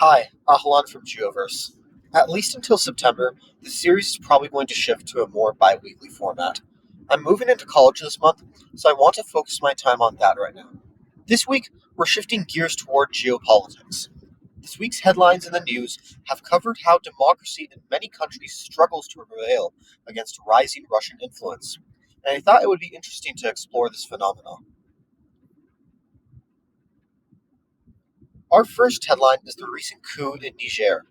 Hi, Ahalan from Geoverse. At least until September, the series is probably going to shift to a more bi weekly format. I'm moving into college this month, so I want to focus my time on that right now. This week, we're shifting gears toward geopolitics. This week's headlines in the news have covered how democracy in many countries struggles to prevail against rising Russian influence, and I thought it would be interesting to explore this phenomenon. Our first headline is the recent coup in Niger.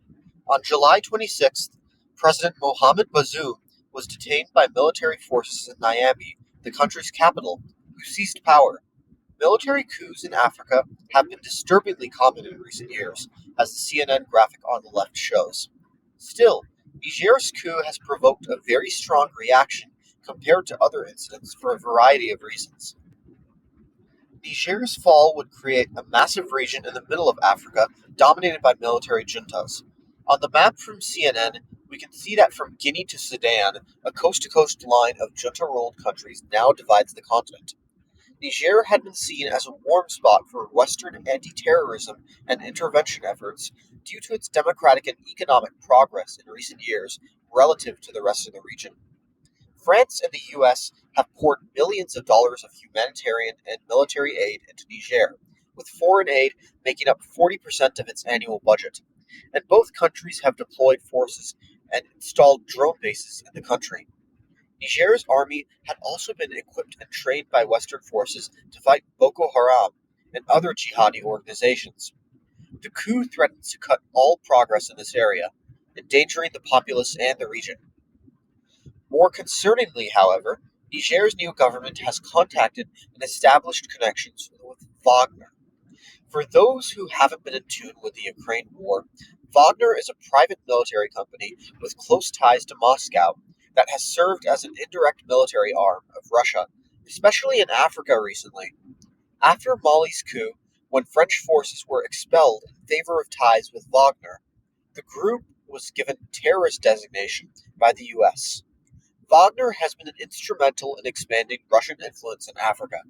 On July 26th, President Mohamed Bazoum was detained by military forces in Niamey, the country's capital, who seized power. Military coups in Africa have been disturbingly common in recent years, as the CNN graphic on the left shows. Still, Niger's coup has provoked a very strong reaction compared to other incidents for a variety of reasons. Niger's fall would create a massive region in the middle of Africa dominated by military juntas. On the map from CNN, we can see that from Guinea to Sudan, a coast to coast line of junta ruled countries now divides the continent. Niger had been seen as a warm spot for Western anti terrorism and intervention efforts due to its democratic and economic progress in recent years relative to the rest of the region. France and the US have poured millions of dollars of humanitarian and military aid into Niger, with foreign aid making up 40% of its annual budget. And both countries have deployed forces and installed drone bases in the country. Niger's army had also been equipped and trained by Western forces to fight Boko Haram and other jihadi organizations. The coup threatens to cut all progress in this area, endangering the populace and the region. More concerningly, however, Niger's new government has contacted and established connections with Wagner. For those who haven't been in tune with the Ukraine war, Wagner is a private military company with close ties to Moscow that has served as an indirect military arm of Russia, especially in Africa recently. After Mali's coup, when French forces were expelled in favor of ties with Wagner, the group was given terrorist designation by the US. Wagner has been instrumental in expanding Russian influence in Africa,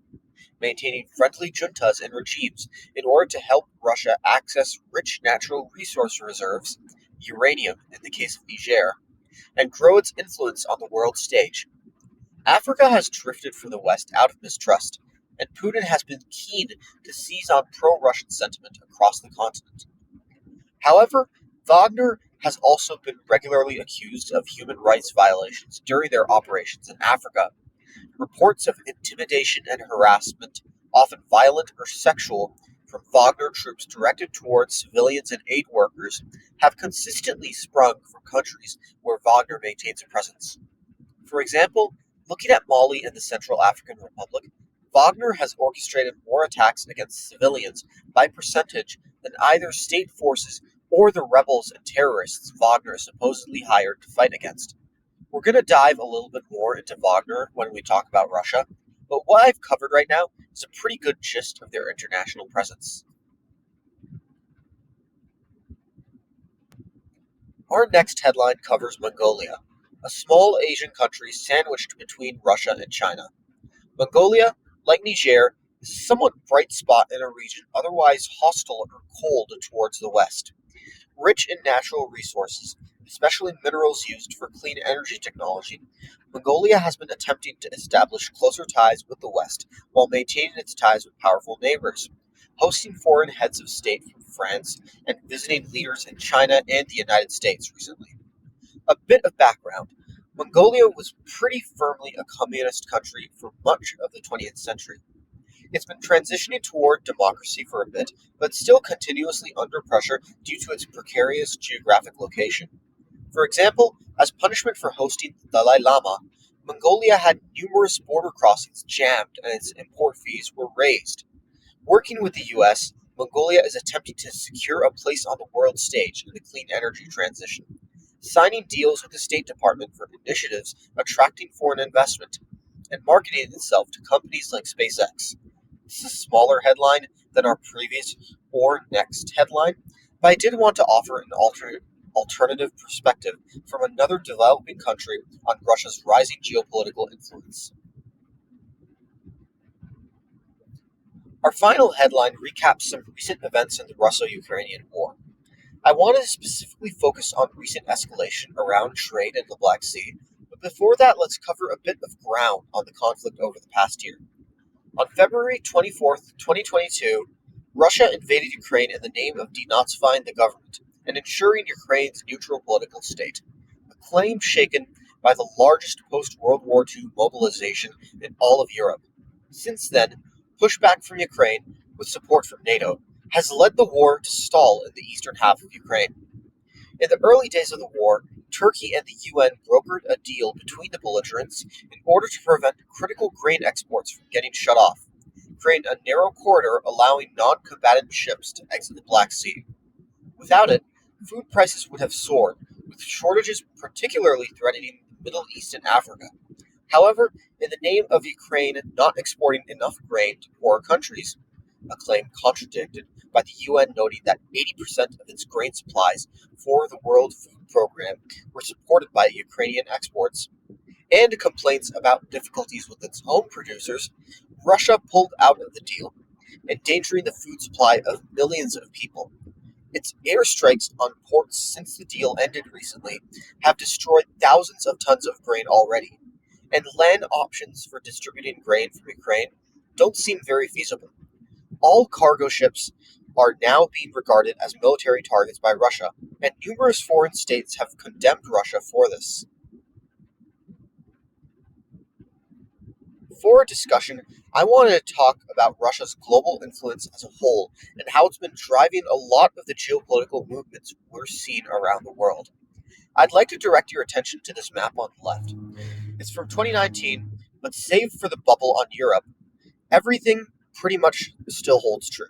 maintaining friendly juntas and regimes in order to help Russia access rich natural resource reserves, uranium in the case of Niger, and grow its influence on the world stage. Africa has drifted from the West out of mistrust, and Putin has been keen to seize on pro Russian sentiment across the continent. However, Wagner has also been regularly accused of human rights violations during their operations in Africa. Reports of intimidation and harassment, often violent or sexual, from Wagner troops directed towards civilians and aid workers have consistently sprung from countries where Wagner maintains a presence. For example, looking at Mali and the Central African Republic, Wagner has orchestrated more attacks against civilians by percentage than either state forces or the rebels and terrorists Wagner supposedly hired to fight against. We're going to dive a little bit more into Wagner when we talk about Russia, but what I've covered right now is a pretty good gist of their international presence. Our next headline covers Mongolia, a small Asian country sandwiched between Russia and China. Mongolia, like Niger, is a somewhat bright spot in a region otherwise hostile or cold towards the west. Rich in natural resources, especially minerals used for clean energy technology, Mongolia has been attempting to establish closer ties with the West while maintaining its ties with powerful neighbors, hosting foreign heads of state from France and visiting leaders in China and the United States recently. A bit of background: Mongolia was pretty firmly a communist country for much of the 20th century. It's been transitioning toward democracy for a bit, but still continuously under pressure due to its precarious geographic location. For example, as punishment for hosting the Dalai Lama, Mongolia had numerous border crossings jammed and its import fees were raised. Working with the US, Mongolia is attempting to secure a place on the world stage in the clean energy transition, signing deals with the State Department for initiatives attracting foreign investment, and marketing itself to companies like SpaceX. This is a smaller headline than our previous or next headline, but I did want to offer an alternative perspective from another developing country on Russia's rising geopolitical influence. Our final headline recaps some recent events in the Russo Ukrainian War. I wanted to specifically focus on recent escalation around trade in the Black Sea, but before that, let's cover a bit of ground on the conflict over the past year. On February 24th, 2022, Russia invaded Ukraine in the name of denazifying the government and ensuring Ukraine's neutral political state, a claim shaken by the largest post World War II mobilization in all of Europe. Since then, pushback from Ukraine, with support from NATO, has led the war to stall in the eastern half of Ukraine. In the early days of the war, Turkey and the UN brokered a deal between the belligerents in order to prevent critical grain exports from getting shut off, creating a narrow corridor allowing non combatant ships to exit the Black Sea. Without it, food prices would have soared, with shortages particularly threatening the Middle East and Africa. However, in the name of Ukraine not exporting enough grain to poorer countries, a claim contradicted by the UN noting that 80% of its grain supplies for the World Food Program were supported by Ukrainian exports, and complaints about difficulties with its own producers, Russia pulled out of the deal, endangering the food supply of millions of people. Its airstrikes on ports since the deal ended recently have destroyed thousands of tons of grain already, and land options for distributing grain from Ukraine don't seem very feasible. All cargo ships are now being regarded as military targets by Russia, and numerous foreign states have condemned Russia for this. For a discussion, I wanted to talk about Russia's global influence as a whole and how it's been driving a lot of the geopolitical movements we're seeing around the world. I'd like to direct your attention to this map on the left. It's from 2019, but save for the bubble on Europe, everything pretty much still holds true.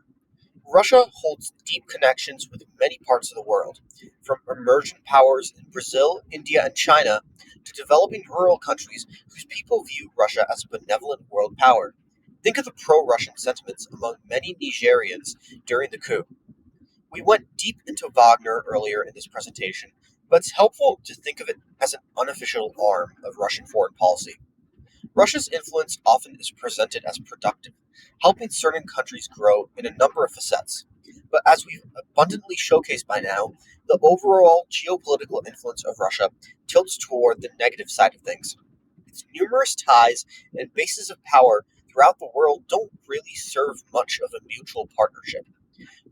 Russia holds deep connections with many parts of the world, from emergent powers in Brazil, India, and China to developing rural countries whose people view Russia as a benevolent world power. Think of the pro Russian sentiments among many Nigerians during the coup. We went deep into Wagner earlier in this presentation, but it's helpful to think of it as an unofficial arm of Russian foreign policy. Russia's influence often is presented as productive, helping certain countries grow in a number of facets. But as we've abundantly showcased by now, the overall geopolitical influence of Russia tilts toward the negative side of things. Its numerous ties and bases of power throughout the world don't really serve much of a mutual partnership.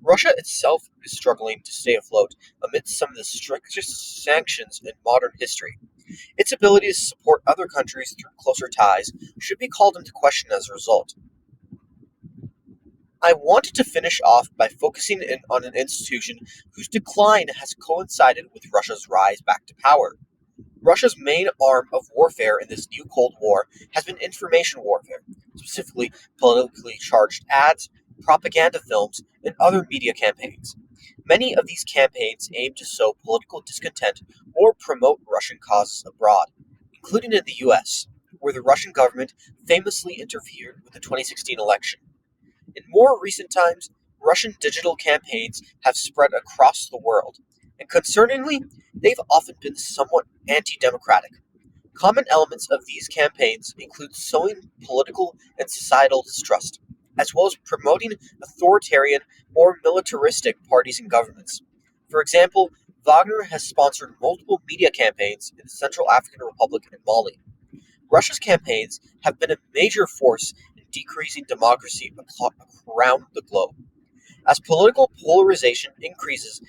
Russia itself is struggling to stay afloat amidst some of the strictest sanctions in modern history. Its ability to support other countries through closer ties should be called into question as a result. I wanted to finish off by focusing in on an institution whose decline has coincided with Russia's rise back to power. Russia's main arm of warfare in this new Cold War has been information warfare, specifically politically charged ads, propaganda films, and other media campaigns. Many of these campaigns aim to sow political discontent or promote Russian causes abroad, including in the US, where the Russian government famously interfered with the 2016 election. In more recent times, Russian digital campaigns have spread across the world, and concerningly, they've often been somewhat anti democratic. Common elements of these campaigns include sowing political and societal distrust, as well as promoting authoritarian or militaristic parties and governments. For example, Wagner has sponsored multiple media campaigns in the Central African Republic and Mali. Russia's campaigns have been a major force in decreasing democracy around the globe. As political polarization increases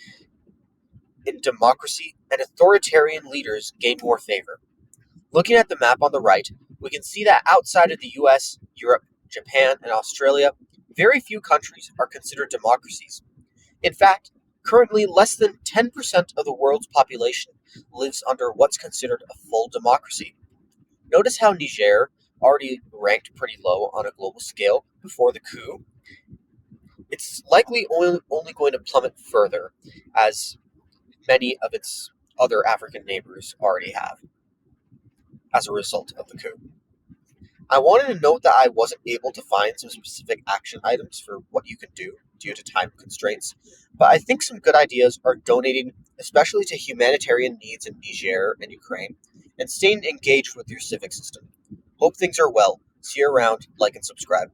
in democracy and authoritarian leaders gain more favor. Looking at the map on the right, we can see that outside of the US, Europe, Japan, and Australia, very few countries are considered democracies. In fact, currently less than 10% of the world's population lives under what's considered a full democracy. Notice how Niger already ranked pretty low on a global scale before the coup. It's likely only going to plummet further, as many of its other African neighbors already have as a result of the coup. I wanted to note that I wasn't able to find some specific action items for what you can do due to time constraints, but I think some good ideas are donating, especially to humanitarian needs in Niger and Ukraine, and staying engaged with your civic system. Hope things are well. See you around, like and subscribe.